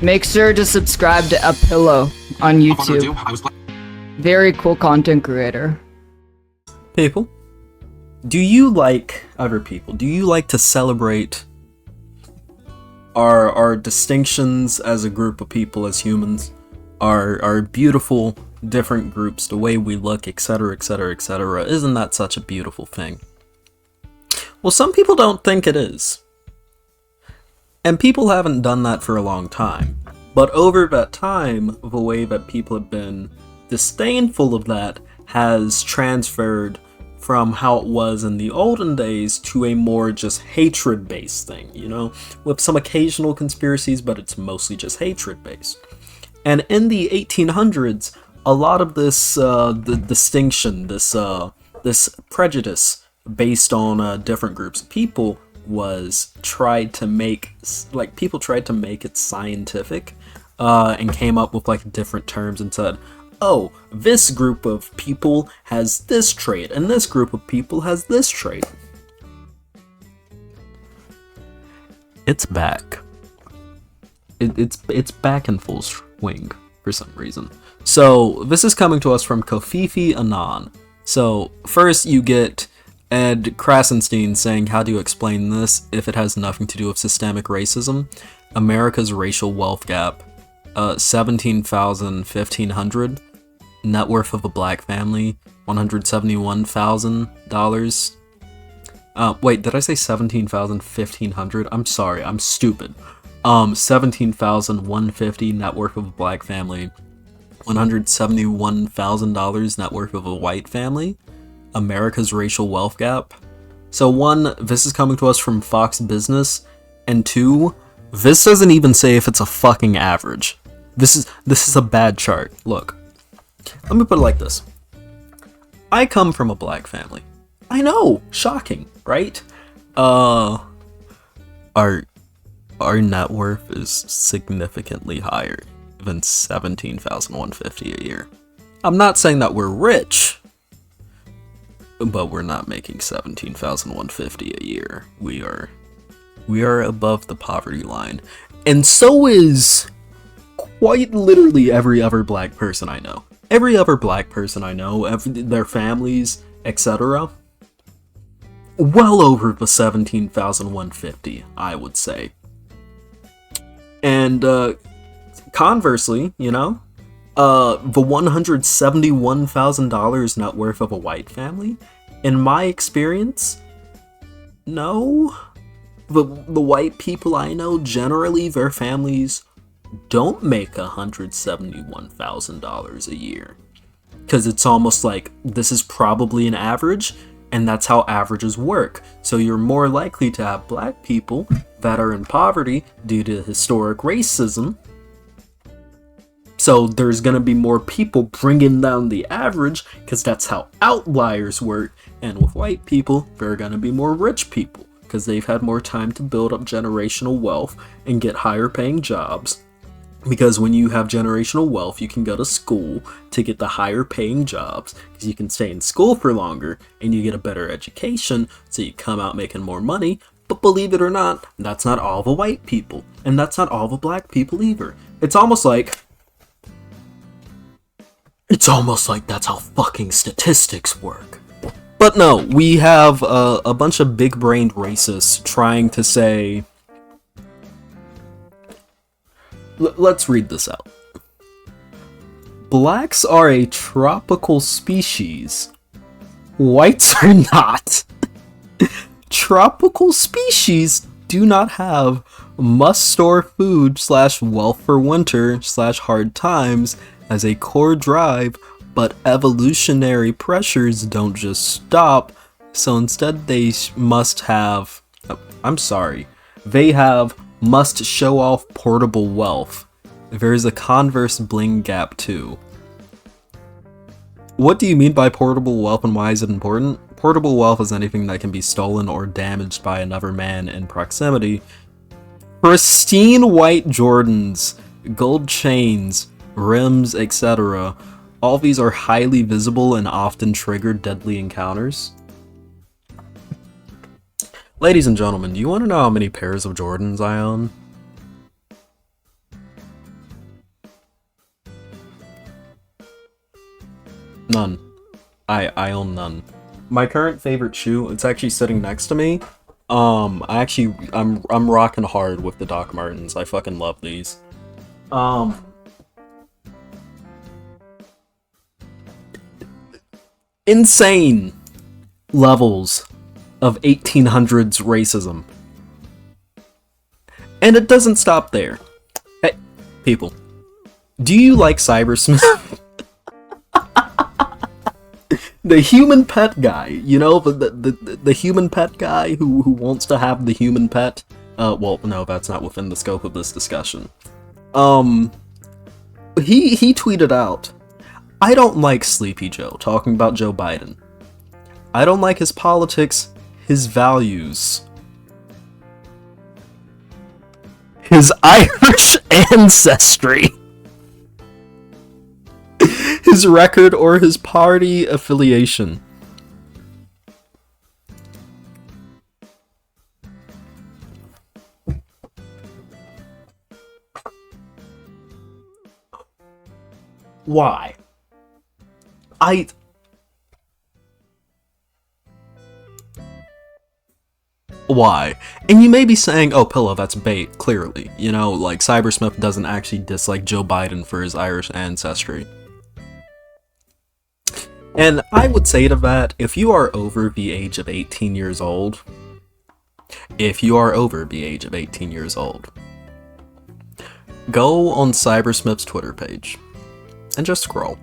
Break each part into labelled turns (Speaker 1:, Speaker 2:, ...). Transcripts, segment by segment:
Speaker 1: Make sure to subscribe to Apillow on YouTube. Very cool content creator.
Speaker 2: People, do you like other people? Do you like to celebrate our distinctions as a group of people, as humans? Our beautiful different groups, the way we look, etc, etc, etc. Isn't that such a beautiful thing? Well, some people don't think it is. And people haven't done that for a long time. But over that time, the way that people have been disdainful of that has transferred from how it was in the olden days to a more just hatred-based thing, you know? With some occasional conspiracies, but it's mostly just hatred-based. And in the 1800s, a lot of this the distinction, this prejudice based on different groups of people was tried to make, like, people tried to make it scientific, and came up with like different terms and said, oh, this group of people has this trait, and this group of people has this trait. It's back. It's back in full swing for some reason. So this is coming to us from Kofifi Anon. So first you get Ed Krasenstein saying, how do you explain this if it has nothing to do with systemic racism? America's racial wealth gap. 17,000, 1,500. Net worth of a black family, $171,000. Wait, did I say 17,000, 1,500? I'm sorry, I'm stupid. 17,150 net worth of a black family, $171,000 net worth of a white family. America's racial wealth gap. So one, this is coming to us from Fox Business, and two, this doesn't even say if it's a fucking average. This is a bad chart. Look, let me put it like this. I come from a black family. I know, shocking, right? Our net worth is significantly higher than $17,150 a year. I'm not saying that we're rich, but we're not making $17,150 a year. We are above the poverty line, and so is quite literally every other black person I know. Every other black person I know, their families, etc. Well over the $17,150, I would say. And conversely, you know, the $171,000 net worth of a white family, in my experience, no. The white people I know, generally, their families don't make $171,000 a year. Because it's almost like this is probably an average, and that's how averages work. So you're more likely to have black people that are in poverty due to historic racism. So there's going to be more people bringing down the average, because that's how outliers work. And with white people, there are going to be more rich people, because they've had more time to build up generational wealth and get higher paying jobs. Because when you have generational wealth, you can go to school to get the higher paying jobs, because you can stay in school for longer and you get a better education, so you come out making more money. But believe it or not, that's not all the white people, and that's not all the black people either. It's almost like that's how fucking statistics work. But no, we have a bunch of big-brained racists trying to say... Let's read this out. Blacks are a tropical species. Whites are not. Tropical species do not have must-store food / wealth for winter / hard times as a core drive, but evolutionary pressures don't just stop, so instead they must have... They must show off portable wealth. There is a converse bling gap too. What do you mean by portable wealth, and why is it important? Portable wealth is anything that can be stolen or damaged by another man in proximity. Pristine white Jordans, gold chains, rims, etc. All these are highly visible and often trigger deadly encounters. Ladies and gentlemen, do you want to know how many pairs of Jordans I own? I own none. My current favorite shoe, it's actually sitting next to me. I'm rocking hard with the Doc Martens. I fucking love these. Insane levels of 1800s racism. And it doesn't stop there. Hey, people. Do you like Cybersmith? The human pet guy, you know, the human pet guy who wants to have the human pet. Well, no, that's not within the scope of this discussion. He tweeted out, "I don't like Sleepy Joe," talking about Joe Biden. "I don't like his politics, his values, his Irish ancestry, his record, or his party affiliation." Why? Why? And you may be saying, "Oh, Pillow, that's bait," clearly. You know, like, Cybersmith doesn't actually dislike Joe Biden for his Irish ancestry. And I would say to that, if you are over the age of 18 years old, go on Cybersmith's Twitter page and just scroll.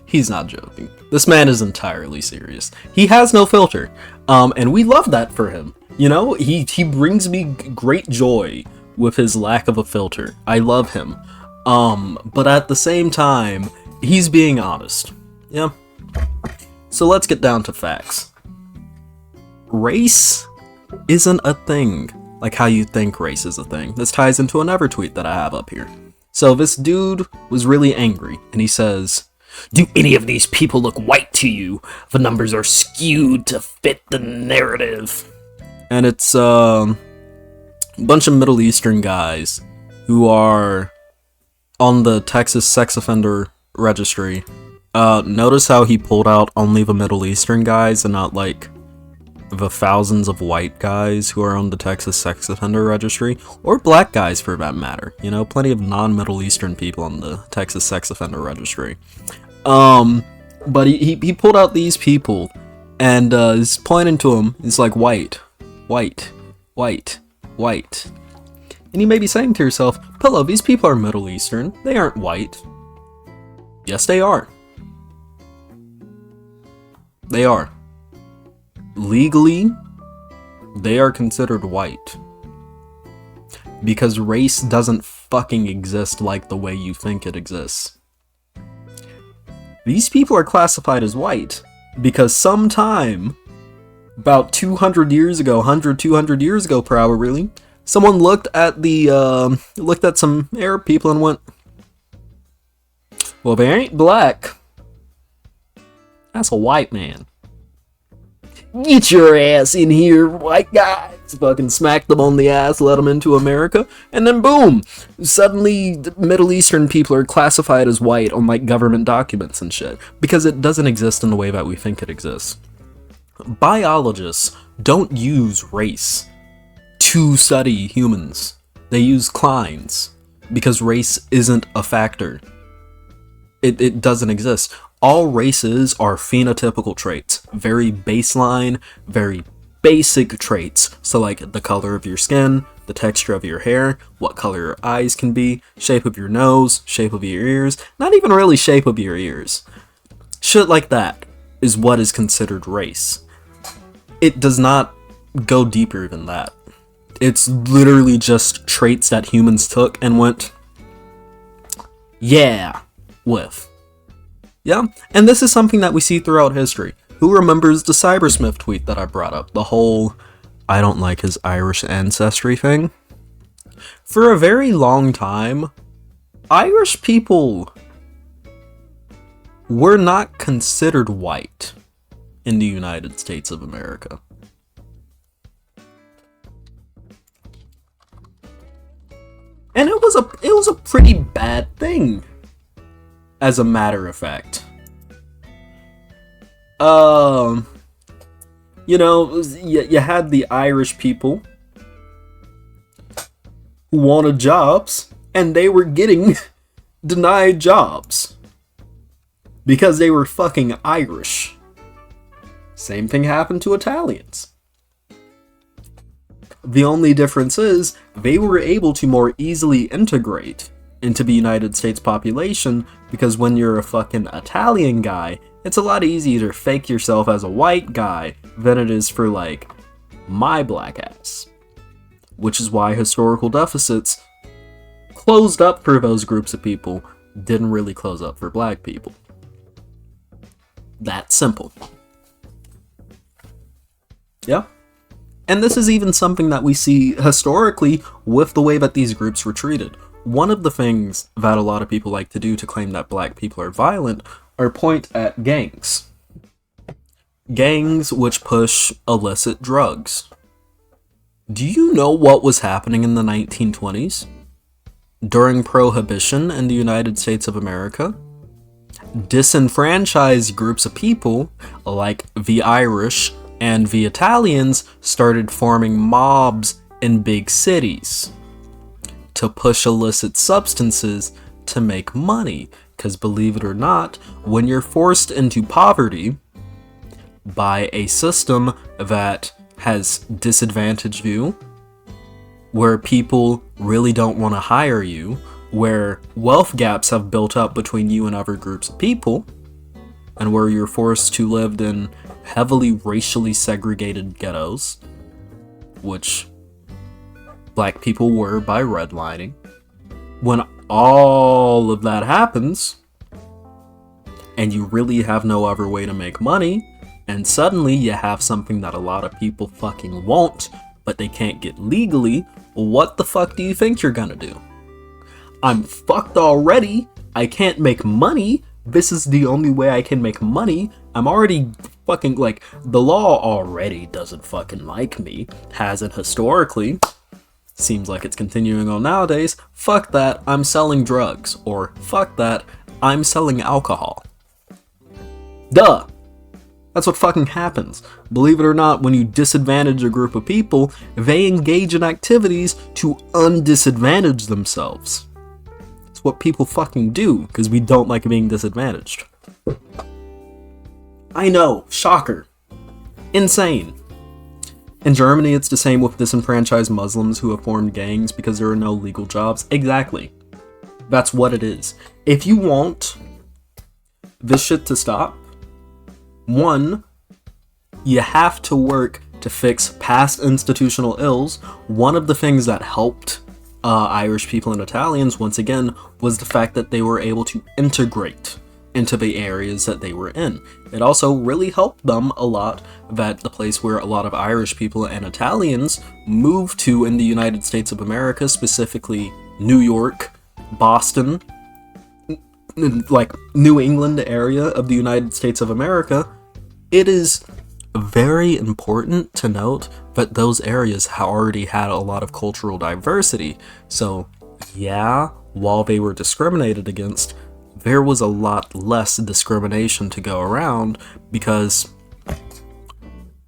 Speaker 2: He's not joking. This man is entirely serious. He has no filter. And we love that for him. You know, he brings me great joy with his lack of a filter. I love him. But at the same time, he's being honest. Yeah. So let's get down to facts. Race isn't a thing like how you think race is a thing. This ties into another tweet that I have up here. So this dude was really angry, and he says, "Do any of these people look white to you? The numbers are skewed to fit the narrative." And it's a bunch of Middle Eastern guys who are on the Texas sex offender registry. Notice how he pulled out only the Middle Eastern guys and not, like, the thousands of white guys who are on the Texas sex offender registry, or black guys for that matter. You know, plenty of non-Middle Eastern people on the Texas sex offender registry. But he pulled out these people and is pointing to them. He's like, "White, white, white, white." And you may be saying to yourself, "Pillow, these people are Middle Eastern. They aren't white." Yes, they are. They are. Legally, they are considered white. Because race doesn't fucking exist like the way you think it exists. These people are classified as white because sometime, about 200 years ago, 200 years ago probably, someone looked at some Arab people and went, "Well, they ain't black. That's a white man. Get your ass in here, white guys." Fucking smacked them on the ass, let them into America, and then boom! Suddenly, the Middle Eastern people are classified as white on, like, government documents and shit. Because it doesn't exist in the way that we think it exists. Biologists don't use race to study humans. They use Kleins. Because race isn't a factor. It doesn't exist. All races are phenotypical traits. Very baseline, very basic traits. So, like, the color of your skin, the texture of your hair, what color your eyes can be, shape of your nose, shape of your ears, not even really shape of your ears. Shit like that is what is considered race. It does not go deeper than that. It's literally just traits that humans took and went, "Yeah," with. Yeah, and this is something that we see throughout history. Who remembers the Cybersmith tweet that I brought up? The whole, "I don't like his Irish ancestry" thing? For a very long time, Irish people were not considered white in the United States of America. And it was a pretty bad thing. as a matter of fact. You know, you had the Irish people who wanted jobs, and they were getting denied jobs because they were fucking Irish. Same thing happened to Italians. The only difference is they were able to more easily integrate into the United States population, because when you're a fucking Italian guy, it's a lot easier to fake yourself as a white guy than it is for, like, my black ass. Which is why historical deficits closed up for those groups of people, didn't really close up for black people. That simple. Yeah. And this is even something that we see historically with the way that these groups were treated. One of the things that a lot of people like to do to claim that black people are violent are point at gangs. Gangs which push illicit drugs. Do you know what was happening in the 1920s? During Prohibition in the United States of America? Disenfranchised groups of people, like the Irish and the Italians, started forming mobs in big cities to push illicit substances to make money. Because believe it or not, when you're forced into poverty by a system that has disadvantaged you, where people really don't want to hire you, where wealth gaps have built up between you and other groups of people, and where you're forced to live in heavily racially segregated ghettos, which black people were by redlining. When all of that happens, and you really have no other way to make money, and suddenly you have something that a lot of people fucking want, but they can't get legally, what the fuck do you think you're gonna do? I'm fucked already, I can't make money, this is the only way I can make money, I'm already fucking, like, the law already doesn't fucking like me, hasn't historically, seems like it's continuing on nowadays, fuck that, I'm selling drugs, or fuck that, I'm selling alcohol. Duh! That's what fucking happens. Believe it or not, when you disadvantage a group of people, they engage in activities to undisadvantage themselves. It's what people fucking do, because we don't like being disadvantaged. I know, shocker. Insane. In Germany, it's the same with disenfranchised Muslims who have formed gangs because there are no legal jobs. Exactly. That's what it is. If you want this shit to stop, one, you have to work to fix past institutional ills. One of the things that helped Irish people and Italians, once again, was the fact that they were able to integrate into the areas that they were in. It also really helped them a lot that the place where a lot of Irish people and Italians moved to in the United States of America, specifically New York, Boston, like New England area of the United States of America, it is very important to note that those areas already had a lot of cultural diversity. So yeah, while they were discriminated against, there was a lot less discrimination to go around because,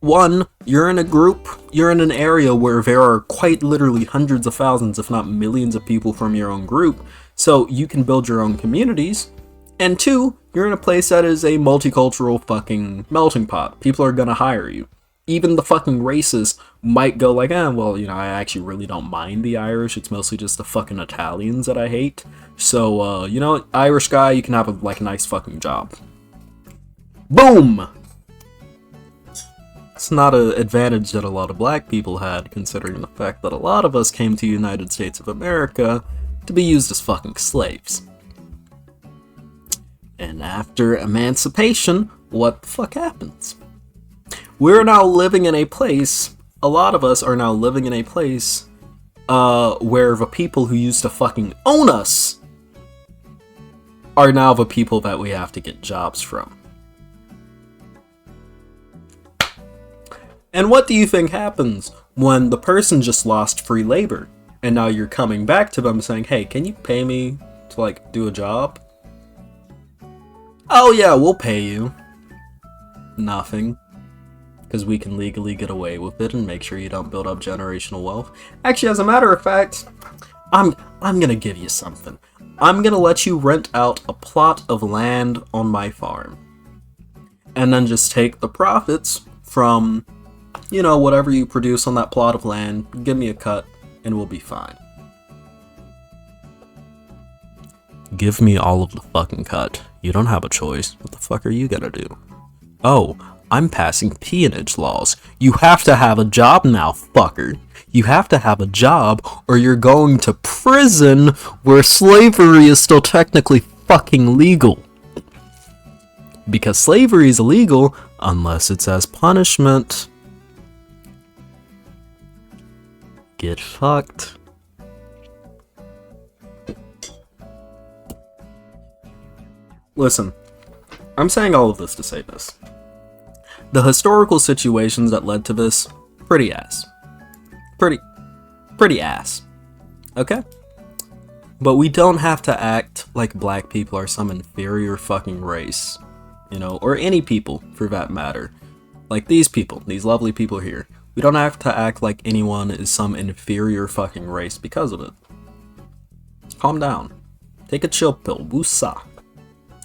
Speaker 2: one, you're in a group, you're in an area where there are quite literally hundreds of thousands, if not millions of people from your own group, so you can build your own communities. And two, you're in a place that is a multicultural fucking melting pot. People are gonna hire you. Even the fucking racists might go like, well, you know, I actually really don't mind the Irish. It's mostly just the fucking Italians that I hate. So, you know, Irish guy, you can have a nice fucking job. Boom! It's not an advantage that a lot of black people had, considering the fact that a lot of us came to the United States of America to be used as fucking slaves. And after emancipation, what the fuck happens? We're now living in a place, a lot of us are now living in a place, where the people who used to fucking own us are now the people that we have to get jobs from. And what do you think happens when the person just lost free labor, and now you're coming back to them saying, hey, can you pay me to, like, do a job? Oh yeah, we'll pay you. Nothing. Because we can legally get away with it and make sure you don't build up generational wealth. Actually, as a matter of fact, I'm gonna give you something. I'm gonna let you rent out a plot of land on my farm. And then just take the profits from, you know, whatever you produce on that plot of land, give me a cut, and we'll be fine. Give me all of the fucking cut. You don't have a choice. What the fuck are you gonna do? Oh, I'm passing peonage laws. You have to have a job now, fucker. You have to have a job, or you're going to prison where slavery is still technically fucking legal. Because slavery is illegal unless it's as punishment. Get fucked. Listen, I'm saying all of this to say this. The historical situations that led to this, pretty ass. Pretty ass. Okay? But we don't have to act like black people are some inferior fucking race. You know, or any people, for that matter. Like these people, these lovely people here. We don't have to act like anyone is some inferior fucking race because of it. Calm down. Take a chill pill. Woosah.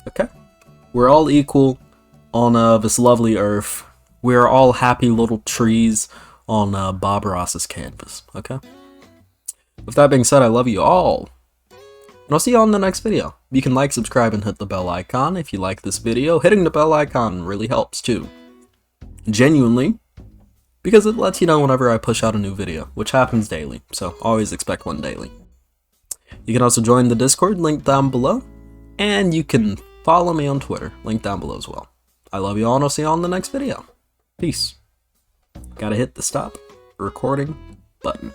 Speaker 2: Okay? We're all equal on this lovely earth. We're all happy little trees on Bob Ross's canvas. Okay? With that being said, I love you all. And I'll see you all in the next video. You can like, subscribe, and hit the bell icon if you like this video. Hitting the bell icon really helps too. Genuinely. Because it lets you know whenever I push out a new video, which happens daily. So always expect one daily. You can also join the Discord, link down below. And you can follow me on Twitter, link down below as well. I love you all and I'll see you all in the next video. Peace. Gotta hit the stop recording button.